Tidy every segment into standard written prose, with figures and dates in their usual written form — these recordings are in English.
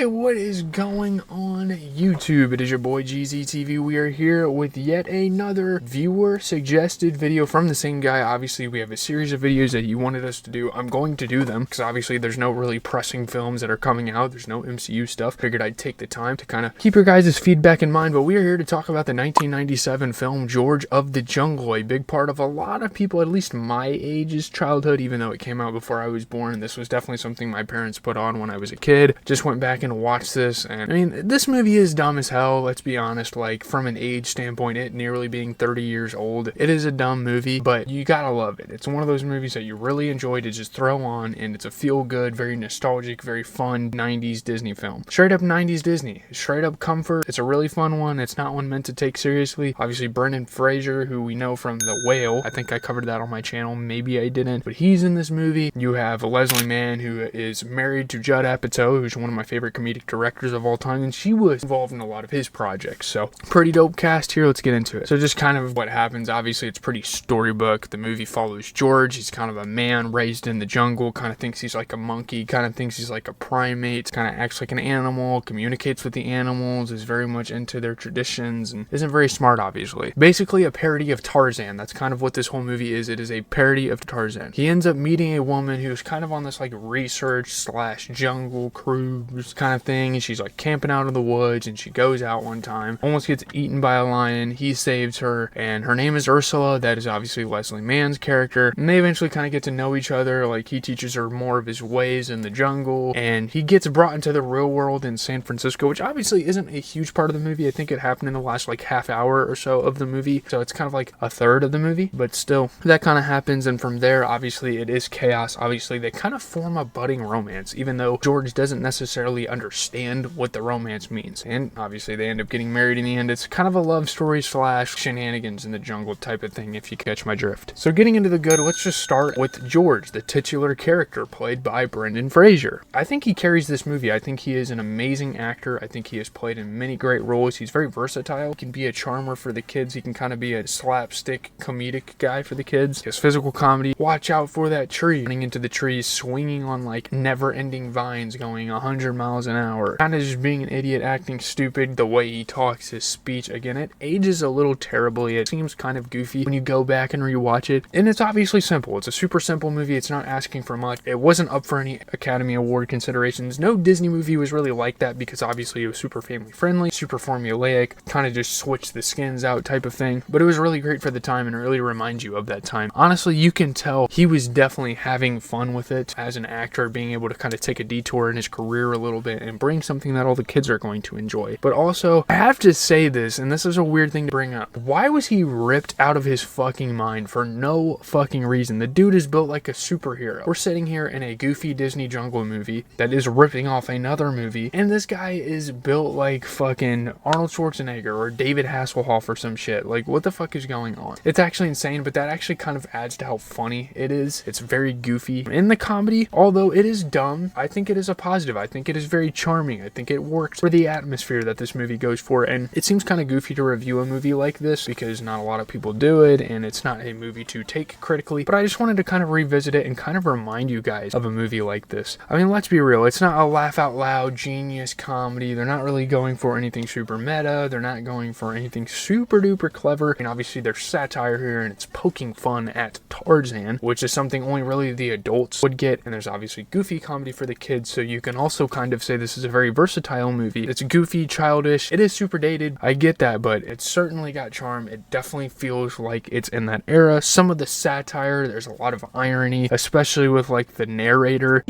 Hey, what is going on YouTube? It is your boy GZTV. We are here with yet another viewer suggested video from the same guy. Obviously, we have a series of videos that you wanted us to do. I'm going to do them because obviously there's no really pressing films that are coming out. There's no MCU stuff. Figured I'd take the time to kind of keep your guys' feedback in mind. But we are here to talk about the 1997 film George of the Jungle, a big part of a lot of people, at least my age's childhood, even though it came out before I was born. This was definitely something my parents put on when I was a kid. Just went back and watched this, and I mean, this movie is dumb as hell, let's be honest. Like, from an age standpoint, it nearly being 30 years old, it is a dumb movie, but you gotta love it. It's one of those movies that you really enjoy to just throw on, and it's a feel-good, very nostalgic, very fun 90s Disney film. Straight up 90s Disney. Straight up comfort. It's a really fun one. It's not one meant to take seriously. Obviously, Brendan Fraser, who we know from The Whale, I think I covered that on my channel, maybe I didn't, but he's in this movie. You have Leslie Mann, who is married to Judd Apatow, who's one of my favorite comedic directors of all time, and she was involved in a lot of his projects. So pretty dope cast here. Let's get into it. So just kind of what happens. Obviously, it's pretty storybook. The movie follows George. He's kind of a man raised in the jungle, kind of thinks he's like a monkey, kind of thinks he's like a primate, kind of acts like an animal, communicates with the animals, is very much into their traditions, and isn't very smart, obviously. Basically a parody of Tarzan. That's kind of what this whole movie is. It is a parody of Tarzan. He ends up meeting a woman who's kind of on this like research / jungle cruise kind of thing, and she's like camping out in the woods, and she goes out one time, almost gets eaten by a lion. He saves her, and her name is Ursula. That is obviously Leslie Mann's character, and they eventually kind of get to know each other. Like, he teaches her more of his ways in the jungle, and he gets brought into the real world in San Francisco, which obviously isn't a huge part of the movie. I think it happened in the last like half hour or so of the movie, so it's kind of like a third of the movie, but still that kind of happens. And from there, obviously it is chaos. Obviously they kind of form a budding romance, even though George doesn't necessarily understand what the romance means, and obviously they end up getting married in the end. It's kind of a love story / shenanigans in the jungle type of thing, if you catch my drift. So getting into the good, let's just start with George, the titular character played by Brendan Fraser. I think he carries this movie. I think he is an amazing actor. I think he has played in many great roles. He's very versatile. He can be a charmer for the kids. He can kind of be a slapstick comedic guy for the kids. His physical comedy, watch out for that tree, running into the trees, swinging on like never-ending vines, going 100 miles an hour, kind of just being an idiot, acting stupid. The way he talks, his speech, again, it ages a little terribly. It seems kind of goofy when you go back and rewatch it, and it's obviously simple. It's a super simple movie. It's not asking for much. It wasn't up for any Academy Award considerations. No Disney movie was really like that, because obviously it was super family friendly, super formulaic, kind of just switch the skins out type of thing, but it was really great for the time and really reminds you of that time. Honestly, you can tell he was definitely having fun with it as an actor, being able to kind of take a detour in his career a little bit and bring something that all the kids are going to enjoy. But also, I have to say this, and this is a weird thing to bring up, why was he ripped out of his fucking mind for no fucking reason? The dude is built like a superhero. We're sitting here in a goofy Disney jungle movie that is ripping off another movie, and this guy is built like fucking Arnold Schwarzenegger or David Hasselhoff or some shit. Like, what the fuck is going on? It's actually insane, but that actually kind of adds to how funny it is. It's very goofy. In the comedy, although it is dumb, I think it is a positive. I think it is very charming. I think it works for the atmosphere that this movie goes for, and it seems kind of goofy to review a movie like this because not a lot of people do it, and it's not a movie to take critically, but I just wanted to kind of revisit it and kind of remind you guys of a movie like this. I mean, let's be real. It's not a laugh out loud genius comedy. They're not really going for anything super meta. They're not going for anything super duper clever, and obviously there's satire here, and it's poking fun at Tarzan, which is something only really the adults would get, and there's obviously goofy comedy for the kids, so you can also kind of say this is a very versatile movie. It's goofy, childish, it is super dated, I get that, but it's certainly got charm. It definitely feels like it's in that era. Some of the satire, there's a lot of irony, especially with like the narrator.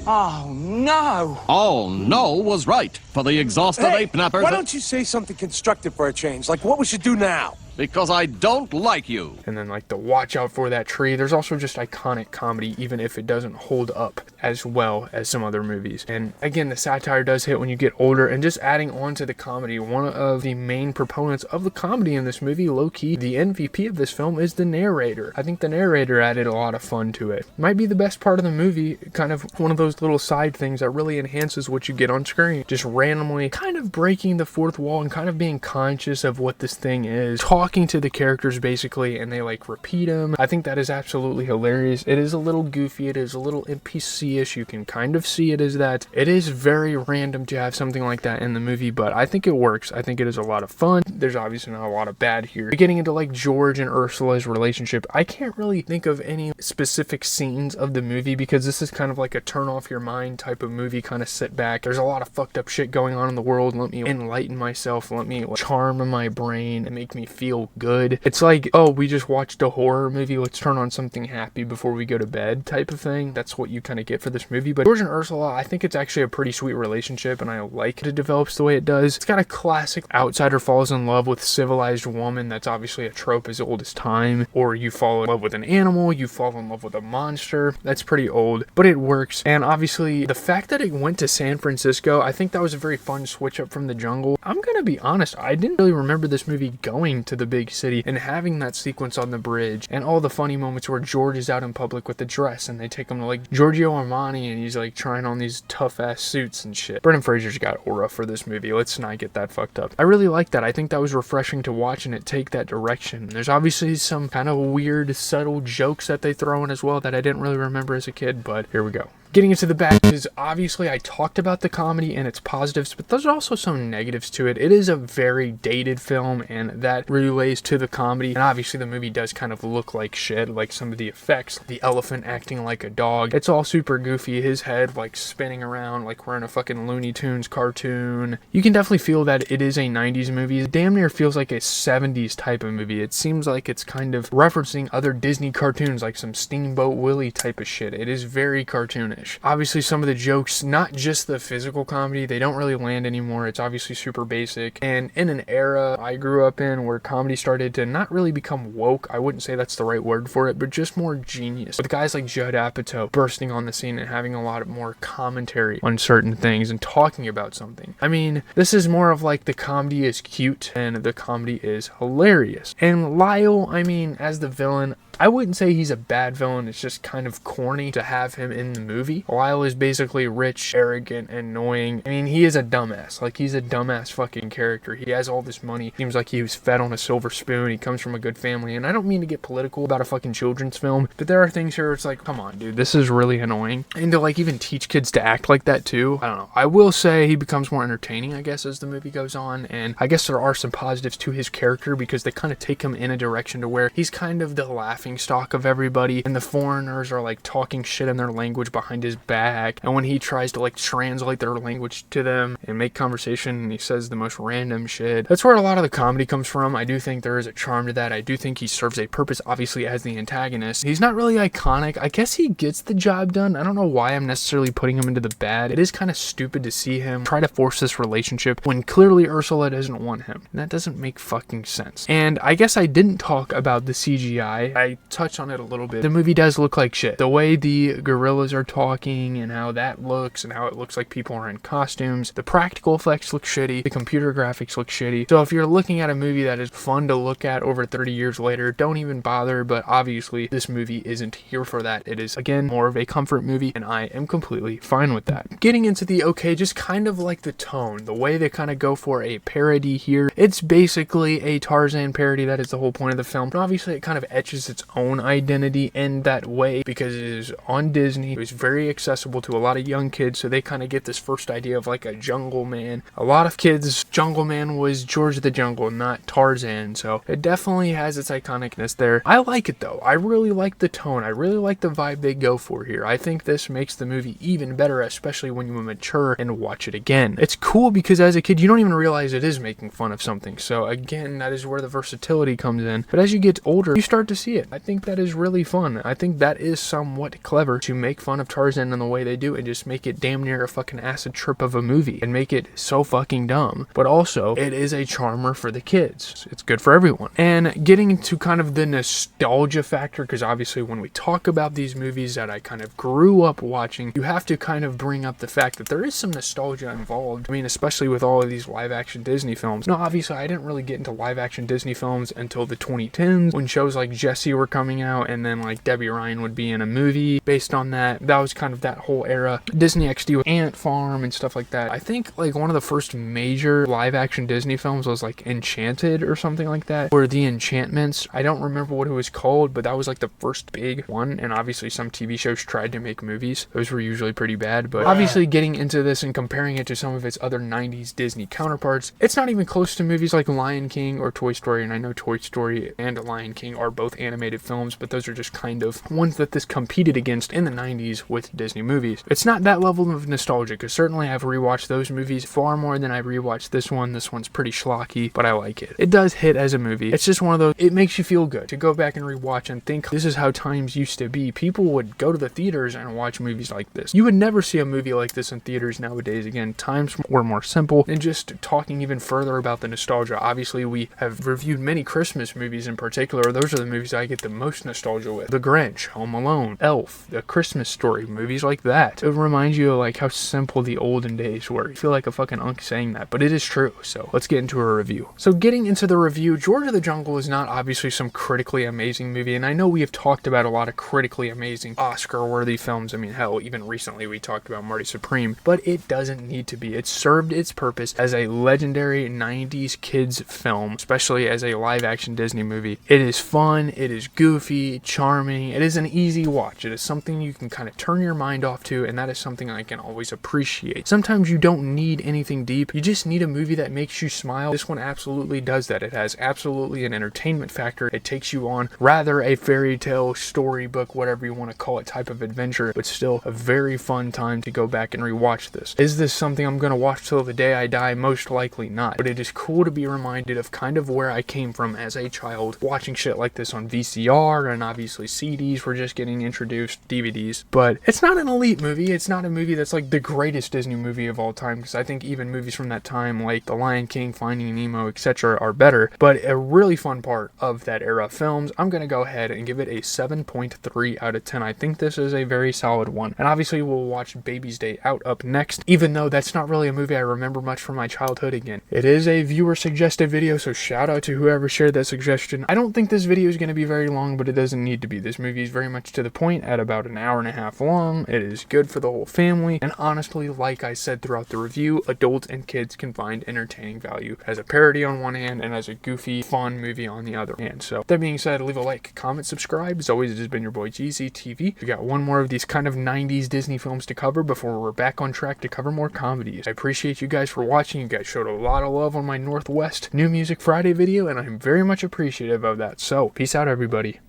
Oh, no! Oh, no was right for the exhausted ape nappers. Why don't you say something constructive for a change? Like what we should do now? Because I don't like you. And then like the watch out for that tree. There's also just iconic comedy, even if it doesn't hold up as well as some other movies. And again, the satire does hit when you get older, and just adding on to the comedy, one of the main proponents of the comedy in this movie, low-key, the MVP of this film is the narrator. I think the narrator added a lot of fun to it. Might be the best part of the movie, kind of one of those little side things that really enhances what you get on screen. Just randomly kind of breaking the fourth wall and kind of being conscious of what this thing is, talking talking to the characters basically, and they like repeat them. I think that is absolutely hilarious. It is a little goofy. It is a little NPC-ish. You can kind of see it as that. It is very random to have something like that in the movie, but I think it works. I think it is a lot of fun. There's obviously not a lot of bad here. Getting into like George and Ursula's relationship, I can't really think of any specific scenes of the movie because this is kind of like a turn off your mind type of movie, kind of sit back. There's a lot of fucked up shit going on in the world. Let me enlighten myself. Let me charm my brain and make me feel good. It's like, oh, we just watched a horror movie. Let's turn on something happy before we go to bed type of thing. That's what you kind of get for this movie. But George and Ursula, I think it's actually a pretty sweet relationship, and I like it develops the way it does. It's got a classic outsider falls in love with civilized woman. That's obviously a trope as old as time. Or you fall in love with an animal, you fall in love with a monster. That's pretty old, but it works. And obviously the fact that it went to San Francisco, I think that was a very fun switch up from the jungle. I'm gonna be honest, I didn't really remember this movie going to the big city and having that sequence on the bridge and all the funny moments where George is out in public with the dress and they take him to like Giorgio Armani and he's like trying on these tough ass suits and shit. Brendan Fraser's got aura for this movie. Let's not get that fucked up. I really like that. I think that was refreshing to watch and it take that direction. There's obviously some kind of weird subtle jokes that they throw in as well that I didn't really remember as a kid, but here we go. Getting into the bad is obviously I talked about the comedy and its positives, but there's also some negatives to it. It is a very dated film and that relays to the comedy. And obviously the movie does kind of look like shit, like some of the effects, the elephant acting like a dog. It's all super goofy. His head like spinning around like we're in a fucking Looney Tunes cartoon. You can definitely feel that it is a 90s movie. It damn near feels like a 70s type of movie. It seems like it's kind of referencing other Disney cartoons like some Steamboat Willie type of shit. It is very cartoonish. Obviously some of the jokes, not just the physical comedy, they don't really land anymore. It's obviously super basic. And in an era I grew up in where comedy started to not really become woke, I wouldn't say that's the right word for it, but just more genius. With guys like Judd Apatow bursting on the scene and having a lot more commentary on certain things and talking about something. I mean, this is more of like the comedy is cute and the comedy is hilarious. And Lyle, I mean, as the villain, I wouldn't say he's a bad villain. It's just kind of corny to have him in the movie. Lyle is basically rich, arrogant, annoying. I mean, he is a dumbass. Like, he's a dumbass fucking character. He has all this money. Seems like he was fed on a silver spoon. He comes from a good family. And I don't mean to get political about a fucking children's film, but there are things here where it's like, come on, dude, this is really annoying. And to like even teach kids to act like that too, I don't know. I will say he becomes more entertaining, I guess, as the movie goes on. And I guess there are some positives to his character because they kind of take him in a direction to where he's kind of the laughing stock of everybody, and the foreigners are like talking shit in their language behind his back, and when he tries to like translate their language to them and make conversation and he says the most random shit, that's where a lot of the comedy comes from. I do think there is a charm to that. I do think he serves a purpose, obviously, as the antagonist. He's not really iconic. I guess he gets the job done. I don't know why I'm necessarily putting him into the bad. It is kind of stupid to see him try to force this relationship when clearly Ursula doesn't want him. And that doesn't make fucking sense. And I guess I didn't talk about the CGI. I touched on it a little bit. The movie does look like shit. The way the gorillas are talking and how that looks and how it looks like people are in costumes. The practical effects look shitty. The computer graphics look shitty. So if you're looking at a movie that is fun to look at over 30 years later, don't even bother. But obviously this movie isn't here for that. It is, again, more of a comfort movie, and I am completely fine with that. Getting into the okay, just kind of like the tone, the way they kind of go for a parody here. It's basically a Tarzan parody. That is the whole point of the film. And obviously it kind of etches its own identity in that way because it is on Disney. It was very accessible to a lot of young kids, so they kind of get this first idea of like a jungle man. A lot of kids, Jungle Man was George of the Jungle, not Tarzan, so it definitely has its iconicness there. I like it though. I really like the tone. I really like the vibe they go for here. I think this makes the movie even better, especially when you mature and watch it again. It's cool because as a kid, you don't even realize it is making fun of something. So again, that is where the versatility comes in. But as you get older, you start to see it. I think that is really fun. I think that is somewhat clever to make fun of Tarzan in the way they do and just make it damn near a fucking acid trip of a movie and make it so fucking dumb. But also, it is a charmer for the kids. It's good for everyone. And getting into kind of the nostalgia factor, because obviously when we talk about these movies that I kind of grew up watching, you have to kind of bring up the fact that there is some nostalgia involved. I mean, especially with all of these live action Disney films. Now, obviously, I didn't really get into live action Disney films until the 2010s when shows like Jessie were coming out and then like Debbie Ryan would be in a movie based on that. That was kind of that whole era. Disney XD, Ant Farm and stuff like that. I think like one of the first major live action Disney films was like Enchanted or something like that, or The Enchantments. I don't remember what it was called, but that was like the first big one. And obviously some TV shows tried to make movies. Those were usually pretty bad, but obviously getting into this and comparing it to some of its other 90s Disney counterparts, it's not even close to movies like Lion King or Toy Story. And I know Toy Story and Lion King are both animated films, but those are just kind of ones that this competed against in the 90s with Disney movies. It's not that level of nostalgia, because certainly I've rewatched those movies far more than I've rewatched this one. This one's pretty schlocky, but I like it. It does hit as a movie. It's just one of those, it makes you feel good to go back and rewatch and think, this is how times used to be. People would go to the theaters and watch movies like this. You would never see a movie like this in theaters nowadays. Again, times were more simple. And just talking even further about the nostalgia, obviously we have reviewed many Christmas movies in particular. Those are the movies I get the most nostalgia with. The Grinch, Home Alone, Elf, The Christmas Story, movies like that. It reminds you of like how simple the olden days were. You feel like a fucking unk saying that, but it is true. So let's get into a review. So getting into the review, George of the Jungle is not obviously some critically amazing movie, and I know we have talked about a lot of critically amazing Oscar-worthy films. I mean, hell, even recently we talked about Marty Supreme, but it doesn't need to be. It served its purpose as a legendary 90s kids film, especially as a live-action Disney movie. It is fun, it is goofy, charming, it is an easy watch. It is something you can kind of turn your mind off to, and that is something I can always appreciate. Sometimes you don't need anything deep, you just need a movie that makes you smile. This one absolutely does that. It has absolutely an entertainment factor. It takes you on rather a fairy tale, storybook, whatever you want to call it, type of adventure, but still a very fun time to go back and rewatch this. Is this something I'm going to watch till the day I die? Most likely not, but it is cool to be reminded of kind of where I came from as a child, watching shit like this on VCR, and obviously CDs were just getting introduced, DVDs, but it's not an elite movie. It's not a movie that's like the greatest Disney movie of all time, because I think even movies from that time like The Lion King, Finding Nemo, etc. are better, but a really fun part of that era of films. I'm going to go ahead and give it a 7.3 out of 10. I think this is a very solid one, and obviously we'll watch Baby's Day Out up next, even though that's not really a movie I remember much from my childhood. Again, it is a viewer suggested video, so shout out to whoever shared that suggestion. I don't think this video is going to be very long, but it doesn't need to be. This movie is very much to the point at about an hour and a half long. It is good for the whole family, and honestly, like I said throughout the review, adults and kids can find entertaining value as a parody on one hand and as a goofy, fun movie on the other hand. So that being said, leave a like, comment, subscribe. As always, it has been your boy GZTV. We got one more of these kind of 90s Disney films to cover before we're back on track to cover more comedies. I appreciate you guys for watching. You guys showed a lot of love on my Northwest New Music Friday video, and I'm very much appreciative of that. So peace out, everybody.